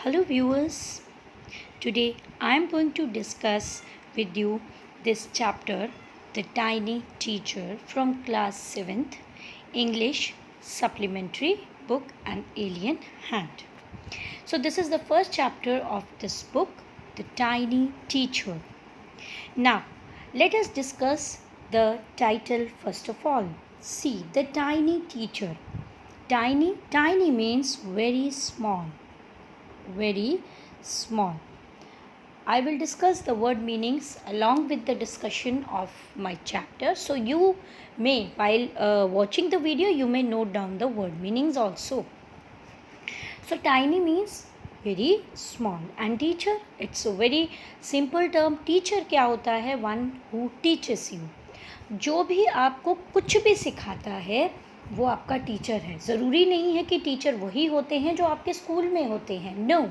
Hello viewers, today I am going to discuss with you this chapter, The Tiny Teacher from class 7th English Supplementary Book An Alien Hand. So this is the first chapter of this book, The Tiny Teacher. Now let us discuss the title first of all. See, The Tiny Teacher. Tiny means very small. Very small. I will discuss the word meanings along with the discussion of my chapter. So you may, while watching the video, you may note down the word meanings also. So tiny means very small and teacher, it's a very simple term. Teacher क्या होता है? One who teaches you. जो भी आपको कुछ भी सिखाता है वो आपका टीचर है. ज़रूरी नहीं है कि टीचर वही होते हैं जो आपके स्कूल में होते हैं. नो,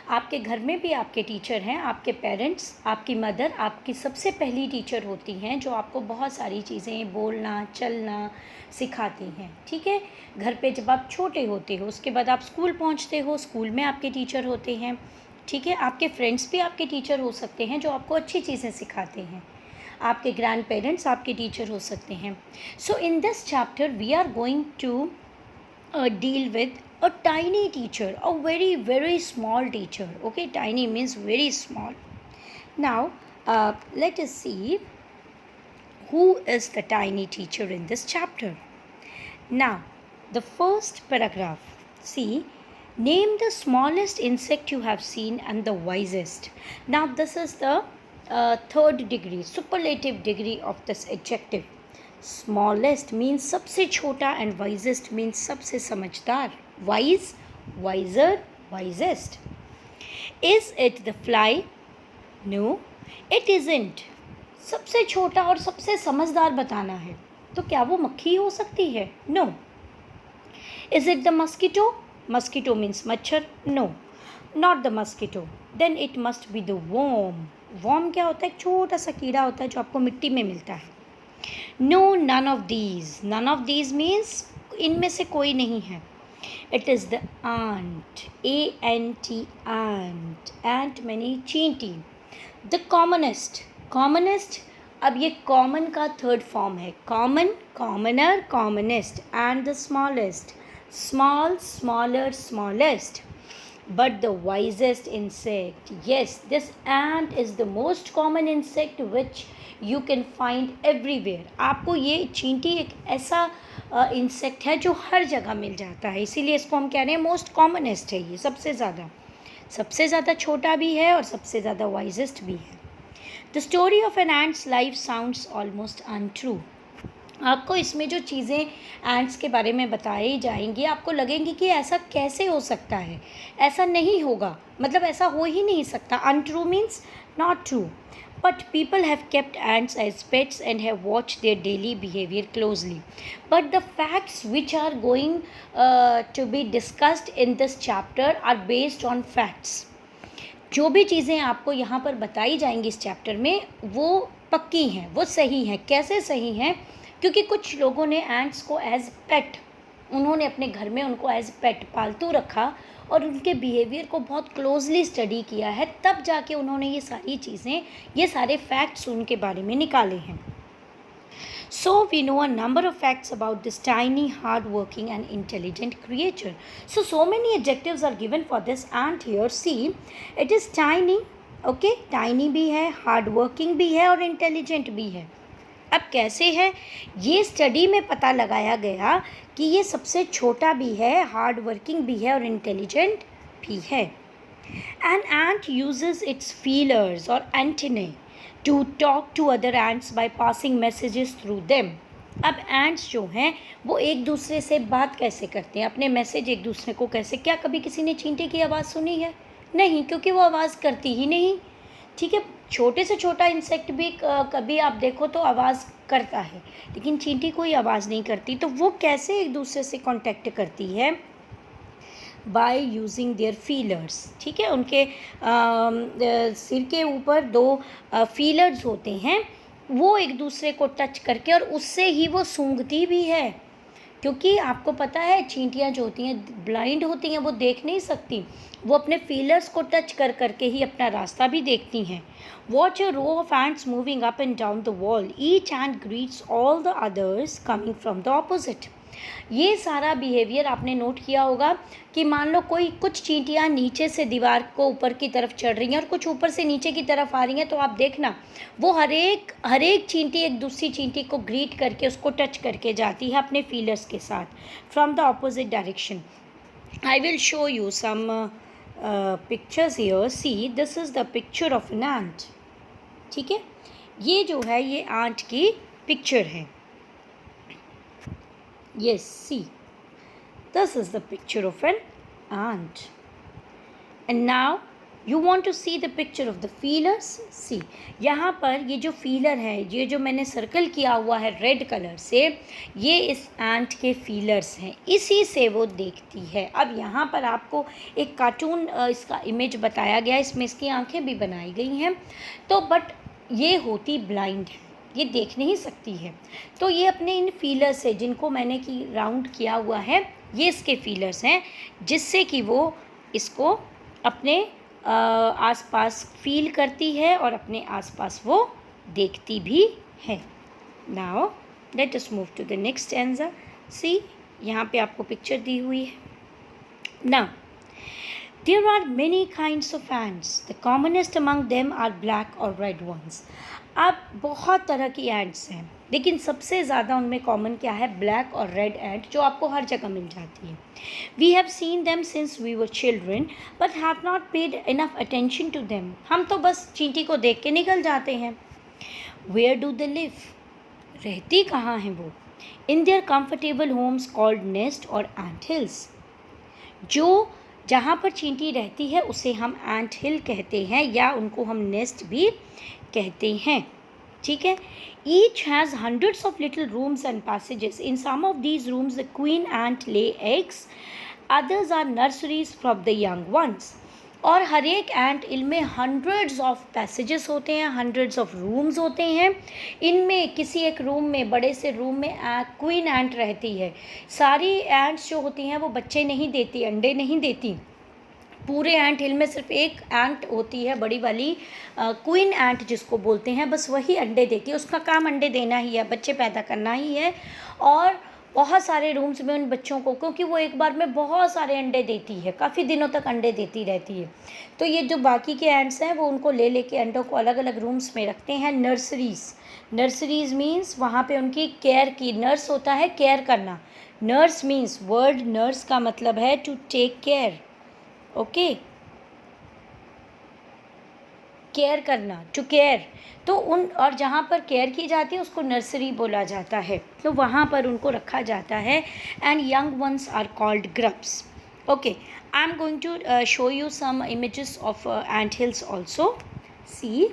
आपके घर में भी आपके टीचर हैं. आपके पेरेंट्स, आपकी मदर आपकी सबसे पहली टीचर होती हैं जो आपको बहुत सारी चीज़ें बोलना चलना सिखाती हैं. ठीक है, घर पे जब आप छोटे होते हो, उसके बाद आप स्कूल पहुंचते हो, स्कूल में आपके टीचर होते हैं. ठीक है, आपके फ्रेंड्स भी आपके टीचर हो सकते हैं जो आपको अच्छी चीज़ें सिखाते हैं. आपके ग्रैंड पेरेंट्स आपके टीचर हो सकते हैं. So in this chapter we are going to deal with a tiny teacher, a very small teacher. Okay, tiny means very small. Now let us see who is the tiny teacher in this chapter. Now the first paragraph, see, name the smallest insect you have seen and the wisest. Now this is the third degree, superlative degree of this adjective. Smallest means सबसे छोटा and wisest means सबसे समझदार. Wise, wiser, wisest. Is it the fly? No, it isn't. सबसे छोटा और सबसे समझदार बताना है तो क्या वो मक्खी हो सकती है? No. Is it the mosquito? Mosquito means मच्छर. No, not the mosquito. Then it must be the worm. Worm क्या होता है? एक छोटा सा कीड़ा होता है जो आपको मिट्टी में मिलता है. No, none of these. None of these means इनमें से कोई नहीं है. It is the ant. A-N-T, ant. Ant मानी चींटी. The commonest. Commonest, अब ये common का third form है. Common, commoner, commonest. And the smallest. Small, smaller, smallest. But the wisest insect. Yes, this ant is the most common insect which you can find everywhere. आपको ये चींटी एक ऐसा insect है जो हर जगह मिल जाता है, इसीलिए इसको हम कह रहे हैं मोस्ट कॉमनेस्ट है. ये सबसे ज़्यादा छोटा भी है और सबसे ज़्यादा वाइजेस्ट भी है. The story of an ant's life sounds almost untrue. आपको इसमें जो चीज़ें एंट्स के बारे में बताई जाएंगी आपको लगेंगी कि ऐसा कैसे हो सकता है, ऐसा नहीं होगा, मतलब ऐसा हो ही नहीं सकता. Untrue means not true. But people have kept ants as pets and have watched their daily behavior closely. But the facts which are going to be discussed in this chapter are based on facts. जो भी चीज़ें आपको यहाँ पर बताई जाएंगी इस chapter में वो पक्की हैं, वो सही हैं. कैसे सही हैं? क्योंकि कुछ लोगों ने एंट्स को एज पेट, उन्होंने अपने घर में उनको एज पेट पालतू रखा और उनके बिहेवियर को बहुत क्लोजली स्टडी किया है, तब जाके उन्होंने ये सारी चीज़ें, ये सारे फैक्ट्स उनके बारे में निकाले हैं. So we know a number of facts about this tiny, hard-working and intelligent creature. So many adjectives are given for this ant here. See, it is tiny, okay, tiny भी है, hard-working भी है और intelligent भी है. अब कैसे है? ये स्टडी में पता लगाया गया कि ये सबसे छोटा भी है, हार्ड वर्किंग भी है और इंटेलिजेंट भी है. An ant uses its feelers और antennae to talk to other ants by passing messages through them. अब एंट्स जो हैं वो एक दूसरे से बात कैसे करते हैं, अपने मैसेज एक दूसरे को कैसे? क्या कभी किसी ने चींटी की आवाज़ सुनी है? नहीं, क्योंकि वो आवाज़ करती ही नहीं. ठीक है, छोटे से छोटा इंसेक्ट भी कभी आप देखो तो आवाज़ करता है, लेकिन चींटी कोई आवाज़ नहीं करती. तो वो कैसे एक दूसरे से कांटेक्ट करती है? By using their feelers. ठीक है, उनके सिर के ऊपर 2 फीलर्स होते हैं, वो एक दूसरे को टच करके और उससे ही वो सूंघती भी है. क्योंकि आपको पता है चींटियाँ जो होती हैं ब्लाइंड होती हैं, वो देख नहीं सकती, वो अपने फीलर्स को टच कर करके ही अपना रास्ता भी देखती हैं. Watch a row of ants moving up and down the wall. Each ant greets all the others coming from the opposite. ये सारा बिहेवियर आपने नोट किया होगा कि मान लो कुछ चींटियाँ नीचे से दीवार को ऊपर की तरफ चढ़ रही हैं और कुछ ऊपर से नीचे की तरफ आ रही हैं, तो आप देखना वो हर एक चींटी एक दूसरी चींटी को ग्रीट करके उसको टच करके जाती है अपने फीलर्स के साथ from the opposite direction. I will show you some pictures here. See, this is the picture of an ant. ठीक है, ये जो है ये एंट की पिक्चर है. Yes, see, this is the picture of an ant. And now you want to see the picture of the feelers. See, यहाँ पर ये जो फीलर है, ये जो मैंने सर्कल किया हुआ है रेड कलर से, ये इस एंट के फीलर्स हैं, इसी से वो देखती है. अब यहाँ पर आपको एक कार्टून इसका इमेज बताया गया, इसमें इसकी आंखें भी बनाई गई हैं. तो बट ये होती ब्लाइंड है, ये देख नहीं सकती है. तो ये अपने इन फीलर्स से, जिनको मैंने की राउंड किया हुआ है, ये इसके फीलर्स हैं, जिससे कि वो इसको अपने आसपास फील करती है और अपने आसपास वो देखती भी है. Now let us move to the next answer. See, यहाँ पे आपको पिक्चर दी हुई है. Now there are many kinds of ants. The commonest among them are black or red ones. अब बहुत तरह की एंट्स हैं, लेकिन सबसे ज़्यादा उनमें कॉमन क्या है? ब्लैक और रेड एंट, जो आपको हर जगह मिल जाती है. We have seen them since we were children but have not paid enough attention to them. हम तो बस चींटी को देख के निकल जाते हैं. Where do they live? रहती कहाँ हैं वो? In their comfortable homes called nest और एंट हिल्स. जो जहाँ पर चींटी रहती है उसे हम एंट हिल कहते हैं, या उनको हम नेस्ट भी कहते हैं. ठीक है. Each has hundreds of little rooms and passages. In some of these rooms the queen ant lay eggs, others are nurseries for the young ones. और हर एक एंट हिल में हंड्रेड्स ऑफ पैसेजेस होते हैं, हंड्रेड्स ऑफ रूम्स होते हैं. इनमें किसी एक रूम में, बड़े से रूम में क्वीन एंट रहती है. सारी एंट्स जो होती हैं वो बच्चे नहीं देती, अंडे नहीं देती. पूरे एंट हिल में सिर्फ एक एंट होती है, बड़ी वाली क्वीन एंट जिसको बोलते हैं, बस वही अंडे देती है. उसका काम अंडे देना ही है, बच्चे पैदा करना ही है. और बहुत सारे रूम्स में उन बच्चों को, क्योंकि वो एक बार में बहुत सारे अंडे देती है, काफ़ी दिनों तक अंडे देती रहती है, तो ये जो बाकी के एंट्स हैं वो उनको ले लेके अंडों को अलग अलग रूम्स में रखते हैं. नर्सरीज़ मीन्स वहाँ पे उनकी केयर की, नर्स होता है केयर करना. नर्स मीन्स, वर्ड नर्स का मतलब है to take care. Okay, care करना, टू केयर. तो उन, और जहाँ पर केयर की जाती है उसको नर्सरी बोला जाता है, तो वहाँ पर उनको रखा जाता है. And young ones are called grubs. Okay, I am going to show you some images of ant hills also. See,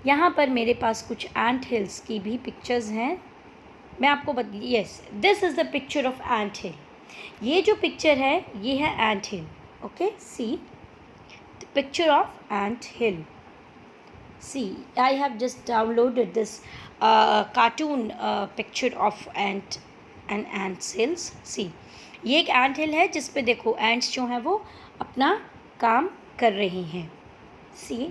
यहाँ पर मेरे पास कुछ एंट हिल्स की भी पिक्चर्स हैं. मैं आपको yes, this is the picture of ant hill. ये जो पिक्चर है ये है ant hill. Okay, see the picture of ant hill. See, I have just downloaded this cartoon picture of ant and ants hills. See, ये एक ant hill है जिस पे देखो ants जो हैं वो अपना काम कर रही हैं. See,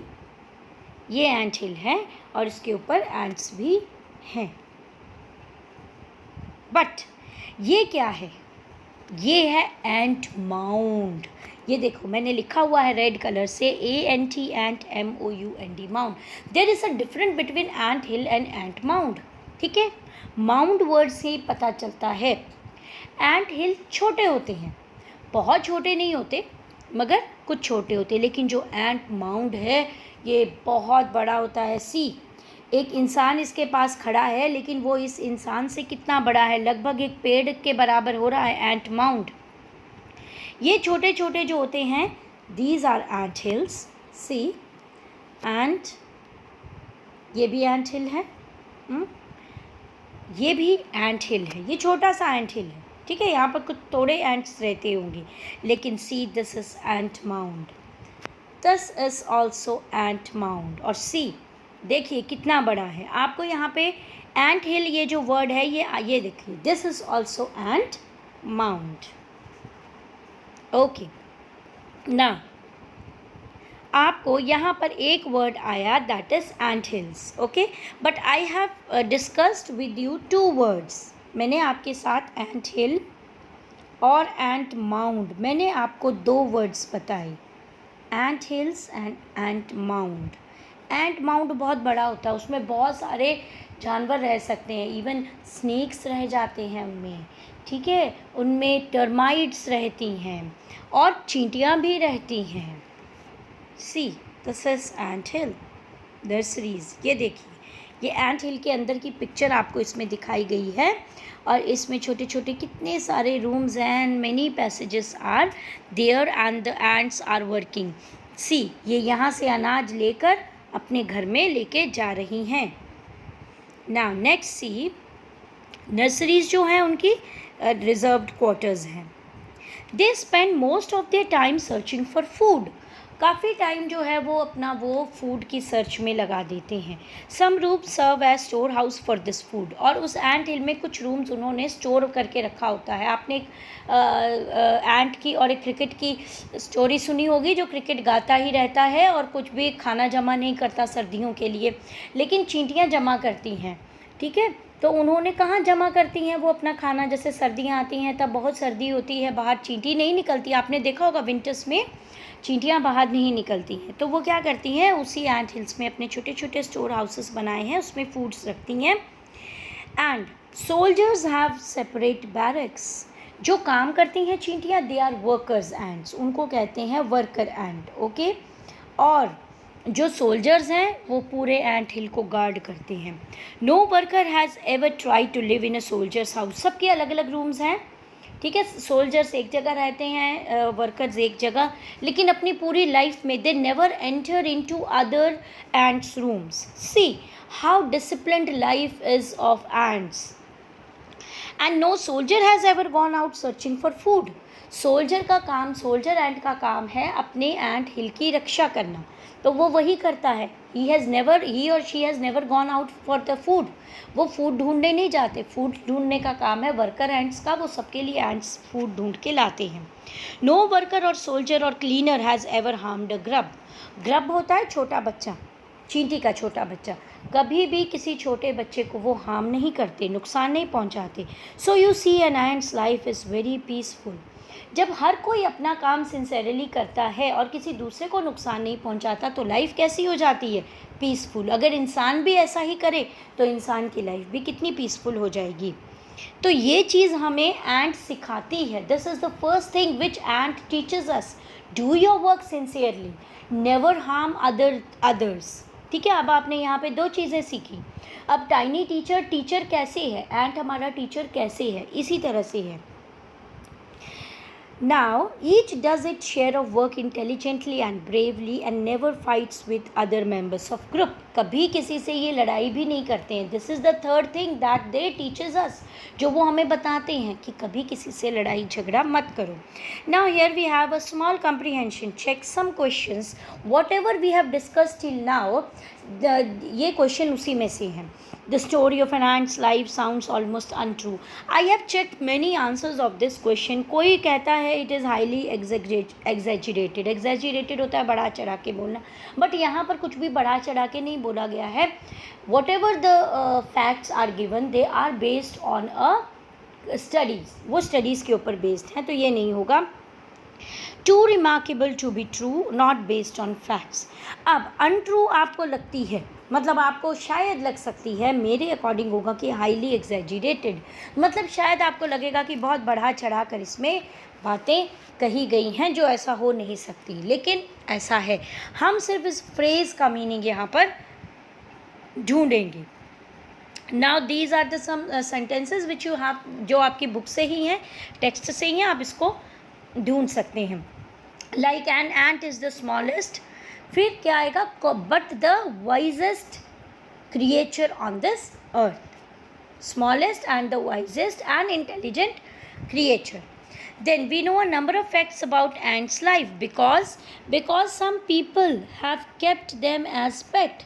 ये ant hill है और इसके ऊपर ants भी हैं. बट ये क्या है? ये है एंट माउंड. ये देखो मैंने लिखा हुआ है रेड कलर से, ANT ant MOUND mound. There is a difference between ant hill and ant mound. ठीक है, माउंड वर्ड से ही पता चलता है. एंट हिल छोटे होते हैं, बहुत छोटे नहीं होते मगर कुछ छोटे होते हैं, लेकिन जो एंट माउंड है ये बहुत बड़ा होता है. सी, एक इंसान इसके पास खड़ा है, लेकिन वो इस इंसान से कितना बड़ा है? लगभग एक पेड़ के बराबर हो रहा है एंट माउंड. ये छोटे छोटे जो होते हैं, these are ant hills. See, and ये भी एंट हिल है, ये भी एंट हिल है. ये छोटा सा एंट हिल है. ठीक है, यहाँ पर कुछ थोड़े एंट्स रहते होंगे, लेकिन see, this is ant mound. This is also ant mound. और सी, देखिए कितना बड़ा है. आपको यहाँ पे एंट हिल ये जो वर्ड है ये देखिए, this is also ant mount. Okay, ना आपको यहाँ पर एक वर्ड आया that is ant hills. Okay, but I have discussed with you 2 words. मैंने आपके साथ एंट हिल और एंट माउंड, मैंने आपको 2 वर्ड्स बताए, ant hills and ant mound. Ant mound बहुत बड़ा होता है, उसमें बहुत सारे जानवर रह सकते हैं, इवन स्नेक्स रह जाते हैं उनमें, ठीक है, उनमें टर्माइट्स रहती हैं और चींटियाँ भी रहती हैं. See, this is ant hill nurseries. ये देखिए, ये एंट हिल के अंदर की पिक्चर आपको इसमें दिखाई गई है और इसमें छोटे छोटे कितने सारे rooms and many passages are there and the ants are working. See, ये यहाँ से अनाज लेकर अपने घर में लेके जा रही हैं. नाउ नेक्स्ट सी, नर्सरीज जो हैं उनकी रिजर्व्ड क्वार्टर्स हैं. They spend most of their time searching for food. काफ़ी टाइम जो है वो अपना वो फूड की सर्च में लगा देते हैं. Some room serve as store house for this food. और उस एंट हिल में कुछ रूम्स उन्होंने स्टोर करके रखा होता है. आपने एक एंट की और एक क्रिकेट की स्टोरी सुनी होगी, जो क्रिकेट गाता ही रहता है और कुछ भी खाना जमा नहीं करता सर्दियों के लिए, लेकिन चींटियाँ जमा करती हैं. ठीक है, तो उन्होंने कहाँ जमा करती हैं वो अपना खाना. जैसे सर्दियाँ आती हैं तब बहुत सर्दी होती है, बाहर चींटी नहीं निकलती. आपने देखा होगा विंटर्स में चींटियाँ बाहर नहीं निकलती हैं, तो वो क्या करती हैं, उसी एंट हिल्स में अपने छोटे छोटे स्टोर हाउसेस बनाए हैं, उसमें फूड्स रखती हैं. And soldiers have separate barracks. जो काम करती हैं चींटियाँ, दे आर वर्कर्स एंट्स, उनको कहते हैं वर्कर एंट. ओके, और जो सोल्जर्स हैं वो पूरे एंट हिल को गार्ड करते हैं. No worker has ever try to live in a soldier's house. सबके अलग अलग रूम्स हैं, ठीक है. सोल्जर्स एक जगह रहते हैं, वर्कर्स एक जगह, लेकिन अपनी पूरी लाइफ में they never enter into other ants rooms. See how disciplined life is of ants. And no soldier has ever gone out searching for food. Soldier ant का काम है अपने एंट हिल की रक्षा करना, तो वो वही करता है. ही और she has never gone out for the food. वो फूड ढूंढने नहीं जाते. फूड ढूंढने का काम है वर्कर एंट्स का, वो सबके लिए एंट्स फूड ढूंढ के लाते हैं. नो वर्कर और सोल्जर और cleaner has ever harmed a grub. Grub होता है छोटा बच्चा, चींटी का छोटा बच्चा. कभी भी किसी छोटे बच्चे को वो हार्म नहीं करते, नुकसान नहीं पहुंचाते. So you see an ant's life is very peaceful. जब हर कोई अपना काम सिंसेरली करता है और किसी दूसरे को नुकसान नहीं पहुंचाता, तो लाइफ कैसी हो जाती है, पीसफुल. अगर इंसान भी ऐसा ही करे तो इंसान की लाइफ भी कितनी पीसफुल हो जाएगी. तो ये चीज़ हमें एंट सिखाती है. This is the first thing which ant teaches us. Do your work sincerely, never harm others. ठीक है, अब आपने यहाँ पे 2 चीज़ें सीखी. अब टाइनी टीचर कैसे है, एंट हमारा टीचर कैसे है, इसी तरह से है. Now, each does its share of work intelligently and bravely and never fights with other members of group. कभी किसी से ये लड़ाई भी नहीं करते हैं. This is the third thing that they teaches us, जो वो हमें बताते हैं कि कभी किसी से लड़ाई झगड़ा मत करो. Now here we have a small comprehension. Check some questions. Whatever we have discussed till now, ये क्वेश्चन उसी में से हैं. The story of an ant's life sounds almost untrue. I have checked many answers of this question. कोई कहता है it is highly exaggerated. Exaggerated होता है बड़ा चढ़ा के बोलना, बट यहाँ पर कुछ भी बड़ा चढ़ा के नहीं बोला गया है. Whatever the facts are given, they are based on a studies. वो studies के ऊपर based हैं, तो ये नहीं होगा. Too remarkable to be true, not based on facts. अब untrue आपको लगती है, मतलब आपको शायद लग सकती है, मेरे अकॉर्डिंग होगा कि हाईली एग्जैजरेटेड. मतलब शायद आपको लगेगा कि बहुत बढ़ा चढ़ा कर इसमें बातें कही गई हैं जो ऐसा हो नहीं सकती, लेकिन ऐसा है. हम सिर्फ इस फ्रेज़ का मीनिंग यहाँ पर ढूंढेंगे. Now these are the some sentences which you have, जो आपकी बुक से ही हैं, टेक्स्ट से ही हैं, आप इसको ढूंढ सकते हैं. Like an ant is the smallest. फिर क्या आएगा, but the wisest creature on this earth. Smallest and the wisest and intelligent creature. Then we know a number of facts about ants' life because some people have kept them as pet.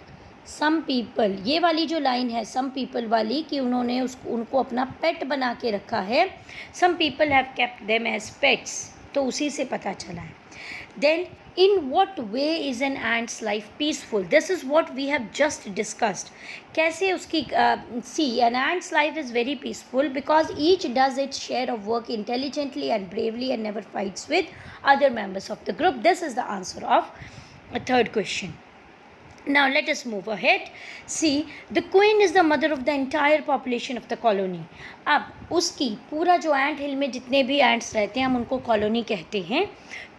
Some people, ये वाली जो line है some people वाली कि उन्होंने उनको अपना पेट बना के रखा है, some people have kept them as pets, तो उसी से पता चला है. Then in what way is an ant's life peaceful? This is what we have just discussed. कैसे उसकी see, an ant's life is very peaceful because each does its share of work intelligently and bravely and never fights with other members of the group. This is the answer of a third question. Now let us move ahead. See, the queen is the mother of the entire population of the colony. अब उसकी पूरा जो एंट हिल में जितने भी ants रहते हैं हम उनको कॉलोनी कहते हैं.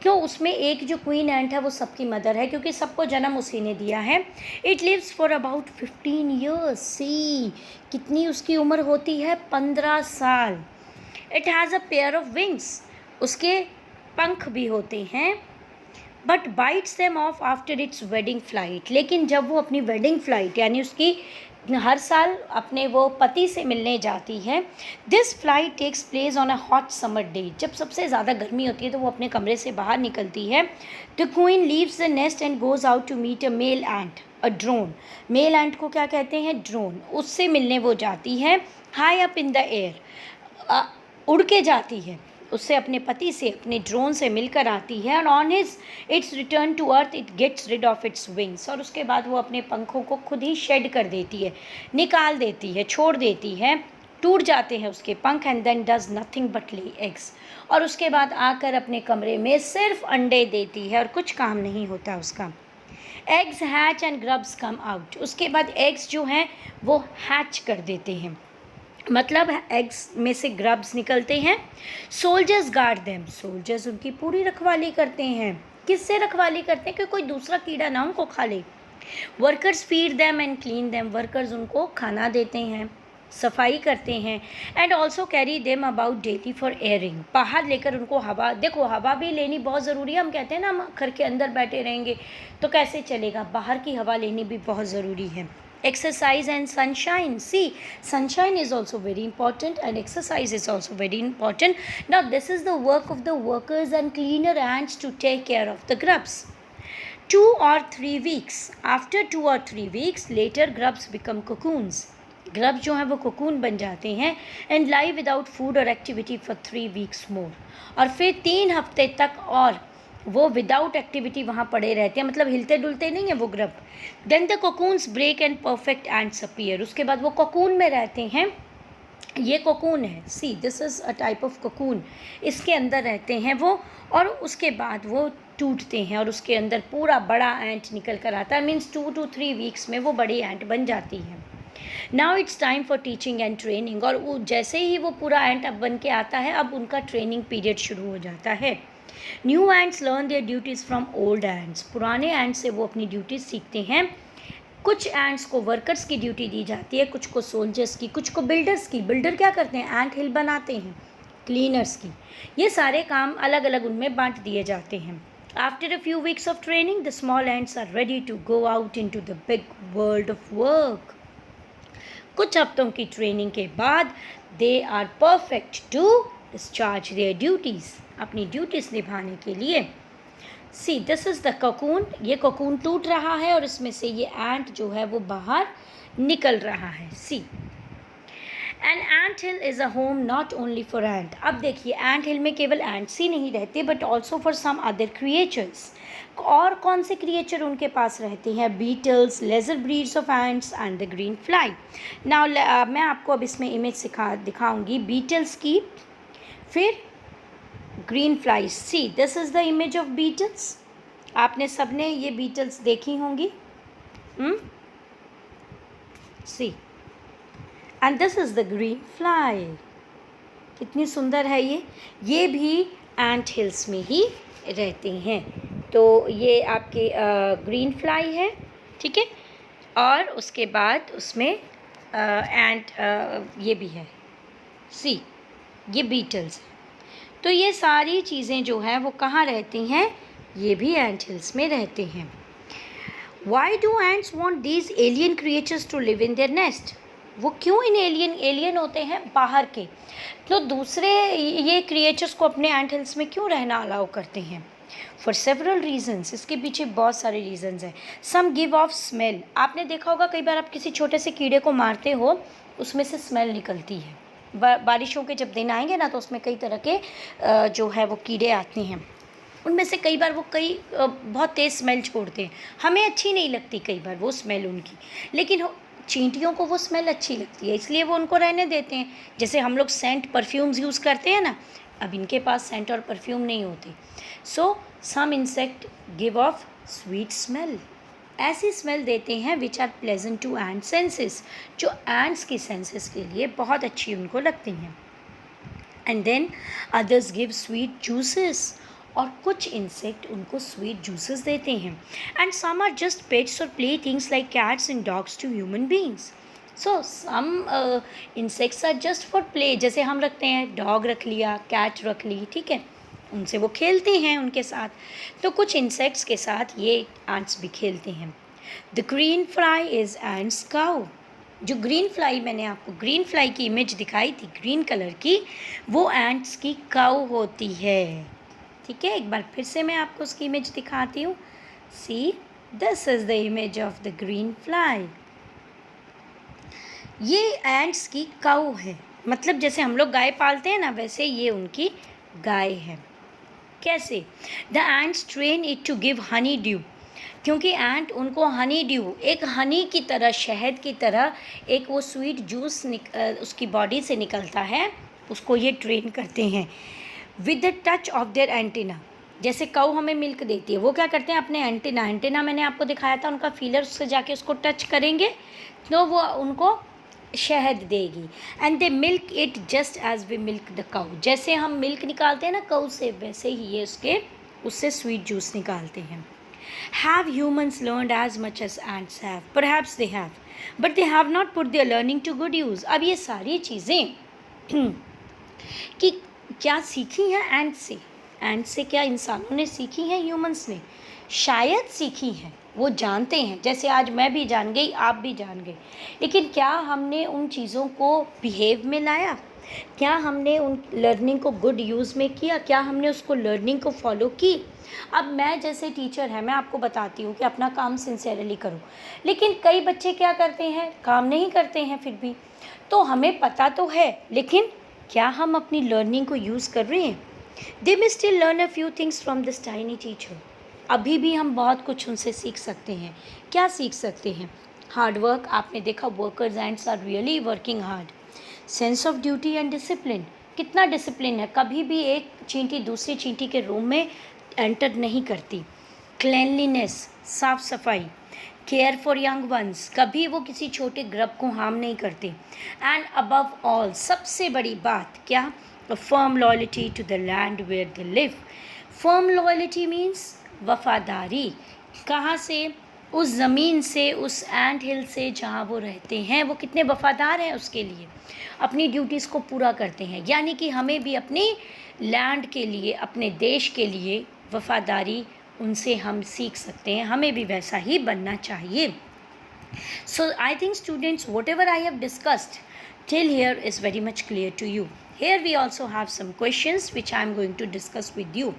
क्यों? उसमें एक जो क्वीन एंट है वो सबकी मदर है क्योंकि सबको जन्म उसी ने दिया है. It lives for about 15 years. See, कितनी उसकी उम्र होती है? 15 साल. It has a pair of wings, उसके पंख भी होते हैं. But bites them off after its wedding flight. लेकिन जब वो अपनी वेडिंग फ्लाइट यानी उसकी हर साल अपने वो पति से मिलने जाती है, this flight takes place on a hot summer day. जब सबसे ज़्यादा गर्मी होती है तो वो अपने कमरे से बाहर निकलती है. The queen leaves the nest and goes out to meet a male ant, a drone. Male ant को क्या कहते हैं? ड्रोन. उससे मिलने वो जाती है. High up in the air, उड़ के जाती है. उससे अपने पति से अपने ड्रोन से मिलकर आती है. And on its return to earth it gets rid of its wings. और उसके बाद वो अपने पंखों को खुद ही शेड कर देती है, निकाल देती है, छोड़ देती है, टूट जाते हैं उसके पंख. And then does nothing but lay eggs. और उसके बाद आकर अपने कमरे में सिर्फ अंडे देती है और कुछ काम नहीं होता उसका. Eggs hatch and grubs come out. उसके बाद एग्स जो हैं वो हैच कर देते हैं, मतलब एग्स में से ग्रब्स निकलते हैं. Soldiers guard them. सोल्जर्स उनकी पूरी रखवाली करते हैं. किससे रखवाली करते हैं? कि कोई दूसरा कीड़ा ना उनको खा ले. Workers feed them and clean them. Workers उनको खाना देते हैं, सफाई करते हैं. And also carry them about daily for airing. बाहर लेकर उनको हवा, देखो हवा भी लेनी बहुत ज़रूरी है. हम कहते हैं ना हम घर के अंदर बैठे रहेंगे तो कैसे चलेगा, बाहर की हवा लेनी भी बहुत ज़रूरी है. Exercise and sunshine. See, sunshine is also very important and exercise is also very important. Now this is the work of the workers and cleaner ants to take care of the grubs. 2 or 3 weeks. After 2 or 3 weeks later grubs become cocoons. Grub जो हैं वो cocoon बन जाते हैं. And lie without food और activity for 3 weeks मोर. और फिर 3 हफ्ते तक और वो विदाउट एक्टिविटी वहाँ पड़े रहते हैं, मतलब हिलते डुलते नहीं हैं वो grub. Then the cocoons break and perfect ants appear. उसके बाद वो कोकून में रहते हैं. ये कोकून है. See, this is a type of cocoon. इसके अंदर रहते हैं वो और उसके बाद वो टूटते हैं और उसके अंदर पूरा बड़ा एंट निकल कर आता है. मीन्स 2 to 3 weeks में वो बड़ी एंट बन जाती है. Now it's time for teaching and training. और वो जैसे ही वो पूरा एंट अब बन के आता है अब उनका ट्रेनिंग पीरियड शुरू हो जाता है. New ants learn their duties from old ants. पुराने एंट्स से वो अपनी ड्यूटीज़ सीखते हैं. कुछ एंट्स को वर्कर्स की ड्यूटी दी जाती है, कुछ को सोल्जर्स की, कुछ को बिल्डर्स की. बिल्डर क्या करते हैं? एंट हिल बनाते हैं. क्लीनर्स की. ये सारे काम अलग अलग उनमें बांट दिए जाते हैं. After a few weeks of training the small ants are ready to go out into the big world of work. कुछ हफ्तों की ट्रेनिंग के बाद they are perfect to discharge their duties. अपनी ड्यूटीज़ निभाने के लिए. See, this is the cocoon. ये कोकून टूट रहा है और इसमें से ये एंट जो है वो बाहर निकल रहा है. See, an ant hill is a home not only for ant. अब देखिए एंट हिल में केवल एंट्स ही नहीं रहते but also for some other creatures. और कौन से क्रिएचर उनके पास रहते हैं? Beetles, lesser breeds of ants and the green fly. Now मैं आपको अब इसमें इमेज दिखाऊंगी बीटल्स की, फिर green flies. See, this is the image of beetles. आपने सबने ये बीटल्स देखी होंगी. See, and this is the green fly. कितनी सुंदर है ये भी एंट हिल्स में ही रहते हैं. तो ये आपके ग्रीन फ्लाई है, ठीक है. और उसके बाद उसमें एंट ये भी है. सी, ये बीटल्स. तो ये सारी चीज़ें जो हैं वो कहाँ रहती हैं? ये भी एंट हिल्स में रहते हैं. Why do ants want these alien creatures to live in their nest. वो क्यों इन एलियन होते हैं बाहर के, तो दूसरे ये क्रिएचर्स को अपने एंट हिल्स में क्यों रहना अलाउ करते हैं? फॉर सेवरल रीजन्स, इसके पीछे बहुत सारे रीजन्स हैं. Some give off smell. आपने देखा होगा कई बार आप किसी छोटे से कीड़े को मारते हो, उसमें से स्मेल निकलती है. बारिशों के जब दिन आएंगे ना, तो उसमें कई तरह के जो है वो कीड़े आते हैं. उनमें से कई बार वो बहुत तेज़ स्मेल छोड़ते हैं. हमें अच्छी नहीं लगती कई बार वो स्मेल उनकी, लेकिन चींटियों को वो स्मेल अच्छी लगती है, इसलिए वो उनको रहने देते हैं. जैसे हम लोग सेंट परफ्यूम्स यूज़ करते हैं ना, अब इनके पास सेंट और परफ्यूम नहीं होते. So some insect give off sweet smell. ऐसी स्मेल देते हैं which are pleasant to ants senses, जो एंड्स की सेंसेस के लिए बहुत अच्छी उनको लगती हैं. And then others give sweet juices. और कुछ इंसेक्ट उनको स्वीट जूसेस देते हैं. And some are just pets और play things like cats and dogs to human beings. So some insects are just for play. जैसे हम रखते हैं, डॉग रख लिया, कैट रख ली, ठीक है, उनसे वो खेलते हैं उनके साथ. तो कुछ इंसेक्ट्स के साथ ये एंट्स भी खेलते हैं. The green fly is ends cow. जो ग्रीन फ्लाई, मैंने आपको ग्रीन फ्लाई की इमेज दिखाई थी ग्रीन कलर की, वो एंट्स की काउ होती है. ठीक है, एक बार फिर से मैं आपको उसकी इमेज दिखाती हूँ. See, this is the image of the green fly. ये एंट्स की काऊ है, मतलब जैसे हम लोग गाय पालते हैं ना, वैसे ये उनकी गाय है. कैसे? The ants train it to give honey dew. क्योंकि एंट उनको हनी ड्यू, एक हनी की तरह, शहद की तरह एक वो स्वीट जूस उसकी बॉडी से निकलता है, उसको ये ट्रेन करते हैं. With the touch of their antenna. जैसे काऊ हमें मिल्क देती है, वो क्या करते हैं, अपने एंटीना मैंने आपको दिखाया था, उनका फीलर, उससे जाके उसको टच करेंगे तो वो उनको शहद देगी. And they milk it just as we milk the cow. जैसे हम मिल्क निकालते हैं ना काऊ से, वैसे ही ये उससे स्वीट जूस निकालते हैं. Have humans learned as much as ants have? Perhaps they have, but they have not put their learning to good use. अब ये सारी चीज़ें कि क्या सीखी हैं एंट से? एंट से क्या इंसानों ने सीखी हैं, ह्यूमंस ने? शायद सीखी हैं, वो जानते हैं. जैसे आज मैं भी जान गई, आप भी जान गए, लेकिन क्या हमने उन चीज़ों को बिहेव में लाया? क्या हमने उन लर्निंग को गुड यूज़ में किया? क्या हमने उसको लर्निंग को फॉलो की? अब मैं जैसे टीचर है, मैं आपको बताती हूँ कि अपना काम सिंसियरली करो, लेकिन कई बच्चे क्या करते हैं, काम नहीं करते हैं फिर भी. तो हमें पता तो है, लेकिन क्या हम अपनी लर्निंग को यूज़ कर रहे हैं? They may still learn a few things from this tiny teacher. अभी भी हम बहुत कुछ उनसे सीख सकते हैं. क्या सीख सकते हैं? Hard work. आपने देखा, workers ants are really working hard. Sense of duty and discipline. कितना डिसिप्लिन है, कभी भी एक चींटी दूसरी चींटी के रूम में एंटर नहीं करती. क्लेनलीनेस, साफ सफाई. केयर फॉर यंग वंस, कभी वो किसी छोटे ग्रब को हार्म नहीं करते. एंड अबव ऑल, सबसे बड़ी बात क्या? A firm loyalty to the land where they live. Firm loyalty means वफादारी. कहाँ से? उस ज़मीन से, उस एंट हिल से जहाँ वो रहते हैं. वो कितने वफादार हैं उसके लिए, अपनी ड्यूटीज़ को पूरा करते हैं. यानी कि हमें भी अपनी लैंड के लिए, अपने देश के लिए वफादारी उनसे हम सीख सकते हैं. हमें भी वैसा ही बनना चाहिए. So I think students, whatever I have discussed till here is very much clear to you. Here we also have some questions which I am going to discuss with you.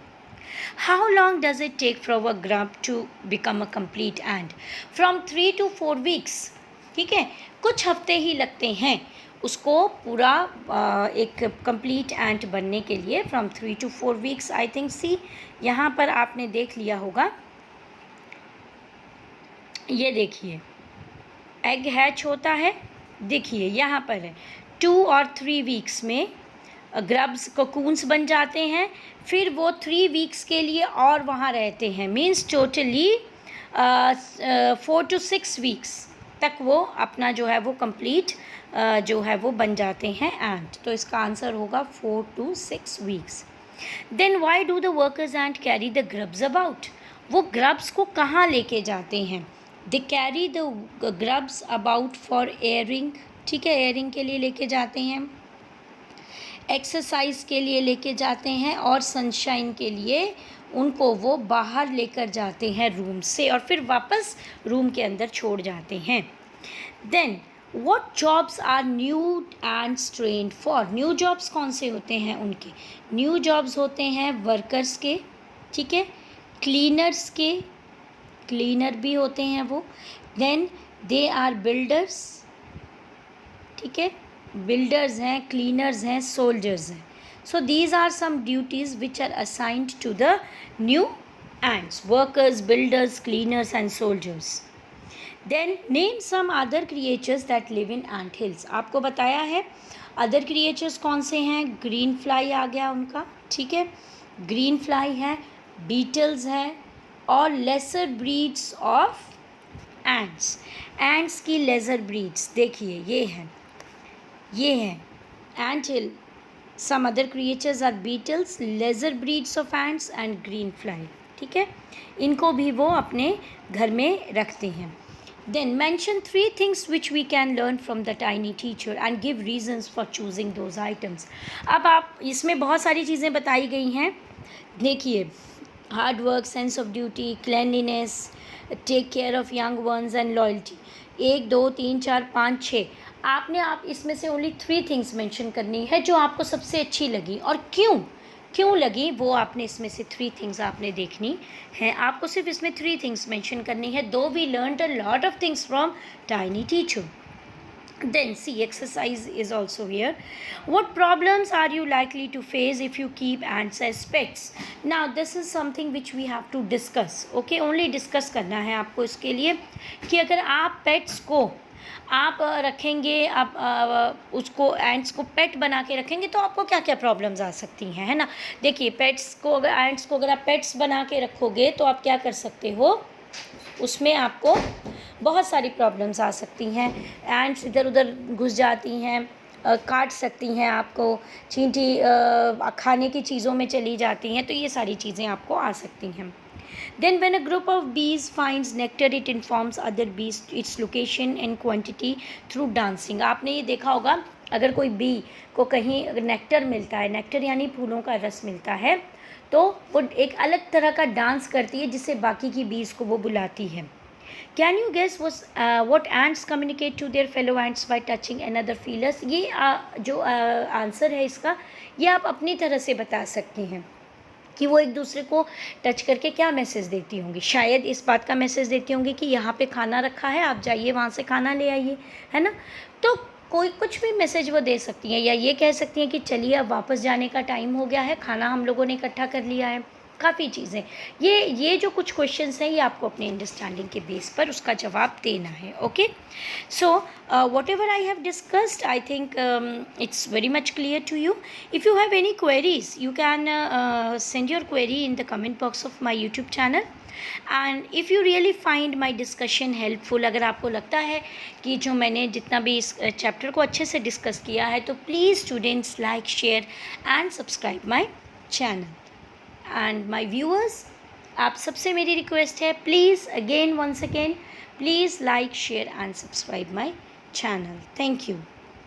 How long does it take for a grub to become a complete ant? From 3 to 4 weeks. ठीक है, कुछ हफ्ते ही लगते हैं उसको पूरा एक complete एंट बनने के लिए. From 3 to 4 weeks I think. See, यहाँ पर आपने देख लिया होगा, ये देखिए एग हैच होता है, देखिए यहाँ पर है. 2 और 3 weeks में ग्रब्स कोकून्स बन जाते हैं. फिर वो 3 weeks के लिए और वहाँ रहते हैं. मीन्स टोटली 4 to 6 weeks तक वो अपना जो है वो कंप्लीट जो है वो बन जाते हैं एंट. तो इसका आंसर होगा 4 to 6 weeks. Then why do the workers ant carry the grubs about? वो ग्रब्स को कहाँ लेके जाते हैं? They carry the grubs about for airing. ठीक है, एयरिंग के लिए लेके जाते हैं, एक्सरसाइज के लिए लेके जाते हैं, और सनशाइन के लिए उनको वो बाहर लेकर जाते हैं रूम से, और फिर वापस रूम के अंदर छोड़ जाते हैं. Then what jobs are new ants trained for? New jobs कौन से होते हैं उनके? न्यू जॉब्स होते हैं वर्कर्स के. ठीक है, क्लीनर्स के क्लीनर भी होते हैं वो। देन दे आर बिल्डर्स, ठीक है, बिल्डर्स हैं, क्लीनर्स हैं, सोल्जर्स हैं। So these are some duties which are assigned to the new ants, workers, builders, cleaners and soldiers. Then name some other creatures that live in ant hills. आपको बताया है other creatures कौन से हैं। Green fly आ गया उनका, ठीक है, ग्रीन फ्लाई है, बीटल्स है और lesser breeds of ants. Ants की लेसर ब्रीड्स देखिए ये हैं ant hill. Some other creatures are beetles, lesser breeds of ants and green fly. ठीक है, इनको भी वो अपने घर में रखते हैं। Then mention 3 things which we can learn from the tiny teacher and give reasons for choosing those items. अब आप इसमें बहुत सारी चीज़ें बताई गई हैं, देखिए, hard work, sense of duty, cleanliness, take care of young ones and loyalty. 1 2 3 4 5 6 आपने आप इसमें से ओनली 3 थिंग्स मेंशन करनी है जो आपको सबसे अच्छी लगी और क्यों लगी, वो आपने इसमें से 3 थिंग्स आपने देखनी है। आपको सिर्फ इसमें 3 थिंग्स मेंशन करनी है। Though we learned a lot of things from tiny teacher. Then see, exercise is also here. What problems are you likely to face if you keep ants as pets? Now this is something which we have to discuss. Okay, only discuss करना है आपको इसके लिए कि अगर आप pets को आप रखेंगे, आप उसको एंट्स को पेट बना के रखेंगे तो आपको क्या क्या प्रॉब्लम्स आ सकती हैं, है ना। देखिए, पेट्स को अगर एंट्स को अगर आप पेट्स बना के रखोगे तो आप क्या कर सकते हो, उसमें आपको बहुत सारी प्रॉब्लम्स आ सकती हैं। एंट्स इधर उधर घुस जाती हैं, काट सकती हैं आपको, चींटी खाने की चीज़ों में चली जाती हैं, तो ये सारी चीज़ें आपको आ सकती हैं। Then when a group of bees finds nectar, it informs other bees its location and quantity through dancing. आपने ये देखा होगा, अगर कोई बी को कहीं नेक्टर मिलता है, नेक्टर यानी फूलों का रस मिलता है, तो वो एक अलग तरह का डांस करती है जिससे बाकी की बीज को वो बुलाती है। Can you guess what ants communicate to their fellow ants by touching another feelers? ये जो आंसर है इसका, ये आप अपनी तरह से बता सकती हैं कि वो एक दूसरे को टच करके क्या मैसेज देती होंगी। शायद इस बात का मैसेज देती होंगी कि यहाँ पे खाना रखा है, आप जाइए वहाँ से खाना ले आइए, है ना। तो कोई कुछ भी मैसेज वो दे सकती हैं, या ये कह सकती हैं कि चलिए अब वापस जाने का टाइम हो गया है, खाना हम लोगों ने इकट्ठा कर लिया है। काफ़ी चीज़ें, ये जो कुछ क्वेश्चंस हैं ये आपको अपने अंडरस्टैंडिंग के बेस पर उसका जवाब देना है। Okay, so whatever I have discussed, I think it's very much clear to you. If you have any queries, you can send your query in the comment box of my YouTube channel. And if you really find my discussion helpful, अगर आपको लगता है कि जो मैंने जितना भी इस चैप्टर को अच्छे से डिस्कस किया है, तो please students like, share and subscribe my channel. And my viewers, आप सबसे मेरी रिक्वेस्ट है, please again once again, please like, share and subscribe my channel. Thank you.